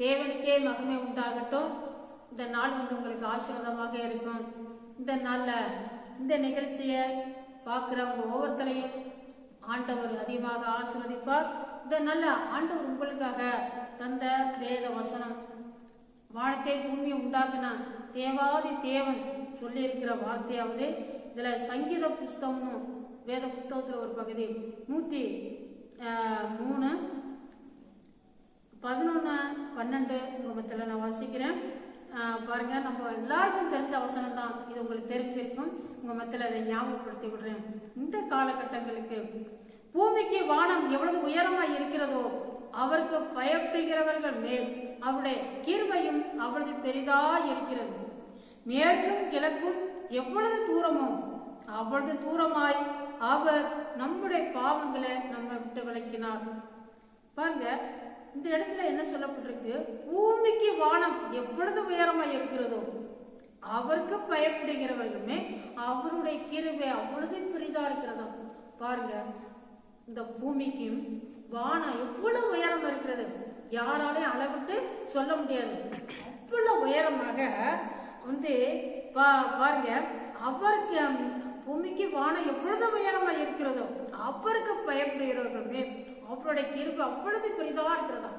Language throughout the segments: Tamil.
தேவனுக்கே மகிமை உண்டாகட்டும். இந்த நாள் உங்களுக்கு ஆசீர்வாதமாக இருக்கும். இந்த நாள்ல இந்த நிகழ்ச்சியை பார்க்கிறவங்க ஒவ்வொருத்தரையும் ஆண்டவர் அதிகமாக ஆசீர்வதிப்பார். இந்த நல்ல ஆண்டவர் உங்களுக்காக தந்த வேத வசனம், வானத்தை பூமியை உண்டாக்குனா தேவாதி தேவன் சொல்லி இருக்கிற வார்த்தையாவது இதுல சங்கீத புஸ்தகம்னு வேத புத்தகத்துல ஒரு பகுதி 103:11 உங்க மத்தியில நான் வாசிக்கிறேன். பாருங்க, நம்ம எல்லாருக்கும் தெரிஞ்ச வசனம் தான் இது. உங்களுக்கு தெரிஞ்சிருக்கும். உங்க மத்தியில அதை ஞாபகப்படுத்தி விடுறேன். இந்த காலகட்டங்களுக்கு பூமிக்கு வானம் எவ்வளவு உயரமாய் இருக்கிறதோ அவருக்கு பயப்படுகிறவர்கள் மேல் அவருடைய கிருபையும் அவ்வளவு பெரிதாய் இருக்கிறது. மேற்கும் கிழக்கும் எவ்வளவு தூரமோ அவ்வளவு தூரமாய் அவர் நம்முடைய பாவங்களை நம்ம விட்டு விளக்கினார். பாருங்க, இந்த இடத்துல என்ன சொல்லப்பட்டிருக்கு? பூமிக்கு வானம் எவ்வளவு உயரமாய் இருக்கிறதோ அவருக்கு பயப்படுகிறவர்களுமே அவருடைய கிருபை அவ்வளவு பெரிதா இருக்கிறதோ. பாருங்க, இந்த பூமிக்கும் வானம் எவ்வளவு உயரம் இருக்கிறது, யாராலையும் அளவிட்டு சொல்ல முடியாது. அவ்வளவு உயரமாக பாருங்க, அவருக்கு பூமிக்கு வானம் எவ்வளவு உயரமா இருக்கிறதோ அவருக்கு பயப்படுகிறவர்களுமே அவருடைய கிருபை அவ்வளவு பெரிதா இருக்கிறதா.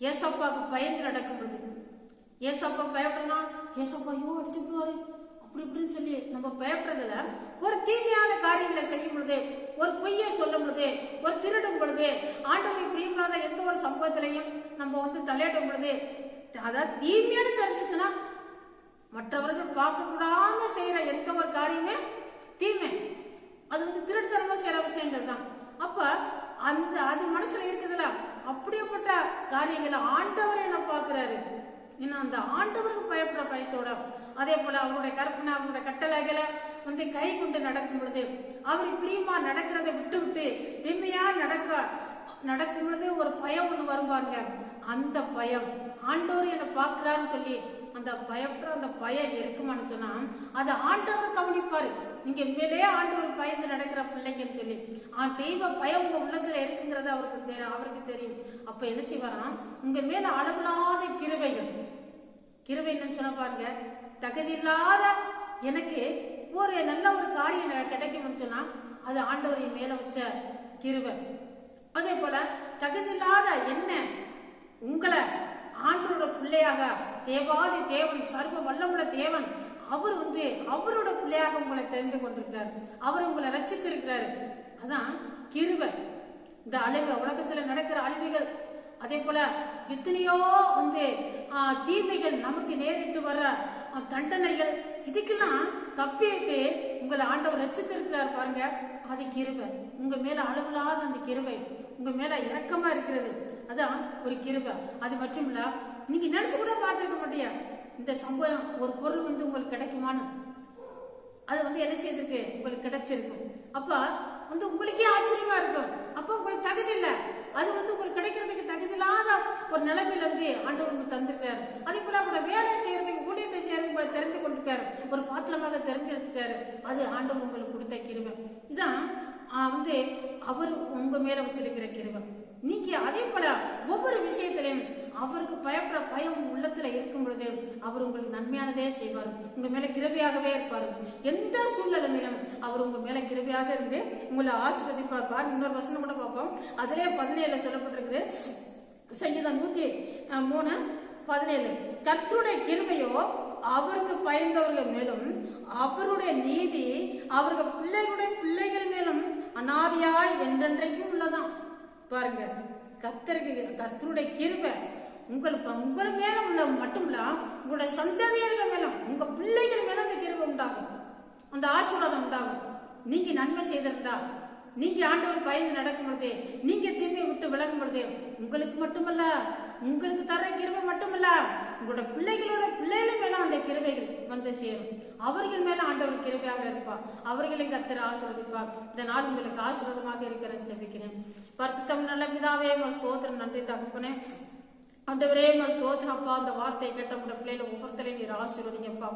ஏசப்பாவுக்கு பயந்து நடக்கும் பொழுது, ஏசப்பா பயப்படணும், ஏசப்பா ஐயோ அடிச்சு விடுவாரு அப்படி இப்படின்னு சொல்லி நம்ம பயப்படுறதுல, ஒரு தீமையான காரியங்களை செய்யும் பொழுது, ஒரு பொய்யை சொல்லும் பொழுது, ஒரு திருடும் பொழுது, ஆண்டவரை பிரியமில்லாத எந்த ஒரு சம்பவத்திலையும் நம்ம தலையிடும் பொழுது, அதாவது தீமையான தெரிஞ்சிச்சுன்னா மற்றவர்கள் பார்க்க கூடாம செய்யற எந்த ஒரு காரியமே தீமை. அது திருட்டுத்தனமா செய்யற விஷயங்கள் தான். அப்ப அது மனசுல இருக்குதுல, அப்படியேப்பட்ட காரியங்களை ஆண்டவரை என்ன பார்க்கிறாரு. இன்னும் அந்த ஆண்டவருக்கு பயப்படுற பயத்தோட, அதே போல அவருடைய கற்பனை, அவருடைய கட்டளைகளை கை கொண்டு நடக்கும் பொழுது, அவர் பிரியமா நடக்கிறத விட்டு விட்டு தீமையா நடக்கும் பொழுது ஒரு பயம் ஒண்ணு வரும் பாருங்க. அந்த பயம் ஆண்டவர் என்ன பார்க்கிறாருன்னு சொல்லி அந்த பயப்படுற அந்த பயம் இருக்குமான்னு சொன்னா அதை ஆண்டவர் கவனிப்பாரு. நீங்க மேலேயே ஆண்டவர் பயந்து நடக்கிற பிள்ளைங்கன்னு சொல்லி தெய்வ பயம் உங்க உள்ளத்துல இருக்குங்கிறது அவருக்கு தெரியும். அப்ப என்ன செய்வாராம், உங்க மேல அளவில்லாத கிருபை என்னன்னு சொன்ன பாருங்க. தகுதி இல்லாத எனக்கு ஒரு நல்ல ஒரு காரியம் கிடைக்கும்னு சொன்னா அது ஆண்டவரின் மேல வச்ச கிருபை. அதே போல தகுதி இல்லாத என்ன உங்களை ஆண்டவரோட பிள்ளையாக தேவாதி தேவன், சர்வ வல்லமுள்ள தேவன், அவர் அவரோட பிள்ளையாக உங்களை தெரிந்து கொண்டிருக்கிறார். அவர் உங்களை ரட்சித்திருக்கிறாரு. அதான் கிருபை. இந்த உலகத்துல நடக்கிற அழிவுகள், அதே போல எத்தனையோ தீமைகள், நமக்கு நேரிட்டு வர்ற தண்டனைகள், இதுக்கெல்லாம் தப்பிட்டு உங்களை ஆண்டவர் ரட்சித்திருக்கிறார் பாருங்க. அது கிருபை. உங்க மேல அளவில்லாத அந்த கிருபை உங்க மேல இரக்கமா இருக்கிறது. அதான் ஒரு கிருபை. அது மட்டும் இல்ல, நீங்க நினைச்சு கூட பார்த்திருக்க மாட்டியா இந்த சம்பவம், ஒரு பொருள் உங்களுக்கு கிடைக்குமான்னு. அது என்ன செய்திருக்கு, உங்களுக்கு கிடைச்சிருக்கும். அப்ப உங்களுக்கே ஆச்சரியமா இருக்கும். அப்ப உங்களுக்கு தகுதி இல்லை, அது உங்களுக்கு கிடைக்கிறதுக்கு தகுதி இல்லாத ஒரு நிலைமையில ஆண்டவர் உங்களுக்கு தந்திருக்காரு. அதே போல உங்களோட வேலையை செய்யறதுக்கு, ஊழியத்தை செய்யறதுக்கு உங்களை தெரிந்து கொண்டிருக்காரு, ஒரு பாத்திரமாக தெரிஞ்செடுத்துக்காரு. அது ஆண்டவர் உங்களுக்கு கொடுத்த கிருபை. இதான் அவர் உங்க மேல வச்சிருக்கிற கிருபை. நீங்க அதே போல ஒவ்வொரு விஷயத்திலையும் அவருக்கு பயப்படுற பயம் உள்ளத்துல இருக்கும் பொழுது அவர் உங்களுக்கு நன்மையானதே செய்வார். உங்க மேல கிருபையாகவே இருப்பாரு. எந்த சூழ்நிலையிலும் அவர் உங்க மேல கிருபையாக இருந்து உங்களை ஆசீர்வதிப்பார். இன்னொரு வசனம் கூட பார்ப்போம். அதிலே 17 சொல்லப்பட்டிருக்குது. சங்கீதம் 103:17, கர்த்தருடைய கிருபையோ அவருக்கு பயந்தவர்கள் மேலும் அவருடைய நீதி அவர்கள் பிள்ளைகள் மேலும் அநாதியாய் என்றென்றைக்கும் உள்ளதான். பாருங்க, கர்த்தருடைய கிருபை உங்கள் மேல உள்ள மட்டும் இல்ல, உங்களுடைய சந்ததியர்கள் மேலும், உங்க பிள்ளைகள் மேல அந்த கிருபை உண்டாகும், அந்த ஆசீர்வாதம் உண்டாகும். நீங்க நன்மை செய்திருந்தா, நீங்க ஆண்டவர் பயந்து நடக்கும் பொழுது, நீங்க தீமையை விட்டு விலகும் பொழுது, உங்களுக்கு மட்டுமல்ல, உங்களுக்கு தர கிருபை மட்டுமல்ல, உங்களோட பிள்ளைகள் மேல அந்த கிருபைகள் சேரும். அவர்கள் மேல ஆண்டவர் கிருபையாக இருப்பார். அவர்களை கர்த்தர் ஆசீர்வதிப்பார். இந்த நாள் உங்களுக்கு ஆசீர்வாதமாக இருக்கிறேன்னு ஜெபிக்கிறேன். பரிசுத்தம் நல்ல பிதாவே, ஸ்தோத்திரம், நன்றி தகப்பனே. ஆண்டவரே ஸ்தோத்திரப்பா, அந்த வார்த்தையை கேட்ட உங்க பிள்ளைகளை ஒவ்வொருத்தரையும் நீர் ஆசீர்வதிங்கப்பா.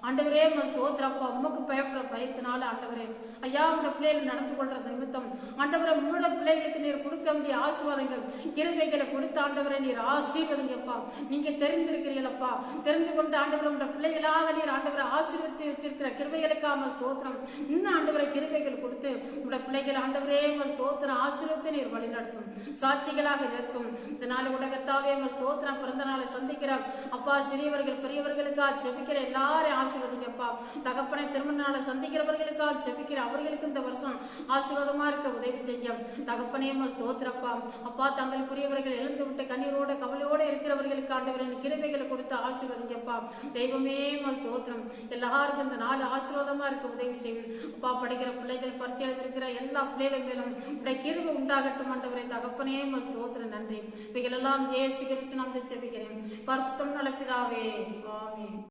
ஆண்டவரே ஸ்தோத்திரப்பா, உமக்கு பயப்படுற பயத்தினால ஆண்டவரே ஐயா உங்க பிள்ளைகள் நடந்து கொள்றது நிமித்தம் ஆண்டவரை உங்களோட பிள்ளைகளுக்கு நீர் கொடுக்க வேண்டிய ஆசீர்வாதங்கள் கிருபைகளை கொடுத்த ஆண்டவரை நீர் ஆசீர்வதிங்கப்பா. நீங்க தெரிந்திருக்கிறீங்களப்பா, தெரிந்து கொண்டு ஆண்டவரை உங்க பிள்ளைகளாக நீர் ஆண்டவரை ஆசீர்வதித்து வச்சிருக்கிற கிருபைகளுக்காக ஸ்தோத்திரம். இன்னும் ஆண்டவரை கிருபைகள் கொடுத்து உங்க பிள்ளைகள் ஆண்டவரே ஸ்தோத்திரம் ஆசீர்வதித்து நீர் வழி நடத்தும், சாட்சிகளாக நிறுத்தும். இந்த நாள் உலகத்தாவே ஸ்தோத்திரம். பிறந்த நாளை சந்திக்கிறார் அப்பா, சிறியவர்கள் பெரியவர்களுக்காக செபிக்கிற எல்லாரையும் ஆசீர்வதிங்கப்பா. தகப்பனை திருமண நாளை சந்திக்கிறவர்களுக்காக செபிக்கிற அவர்களுக்கு இந்த வருஷம் ஆசீர்வாதமா இருக்க உதவி செய்ய தகப்பனே ஸ்தோத்திரப்பா. அப்பா, தங்களுக்குரியவர்கள் எழுந்து விட்டு கண்ணீரோட கவலையோடு இருக்கிறவர்களுக்கு ஆண்டவரின் கிருபைகளை கொடுத்து ஆசீர்வதிங்கப்பா. தெய்வமே ஸ்தோத்திரம். எல்லாருக்கும் இந்த நாள் ஆசீர்வாதமா இருக்க உதவி செய்யும் அப்பா. படிக்கிற பிள்ளைகள் பரிச்சை எழுதிருக்கிற எல்லா பிள்ளைகள் மேலும் உடைய கிருபை உண்டாகட்டும் ஆண்டவரை. தகப்பனே ஸ்தோத்திரம். நன்றி. இவைகள் எல்லாம் இயேசு கிறிஸ்து நாமத்தில் ஜெபிக்கிறேன் பரிசுத்தம் நல்ல பிதாவே, ஆமென்.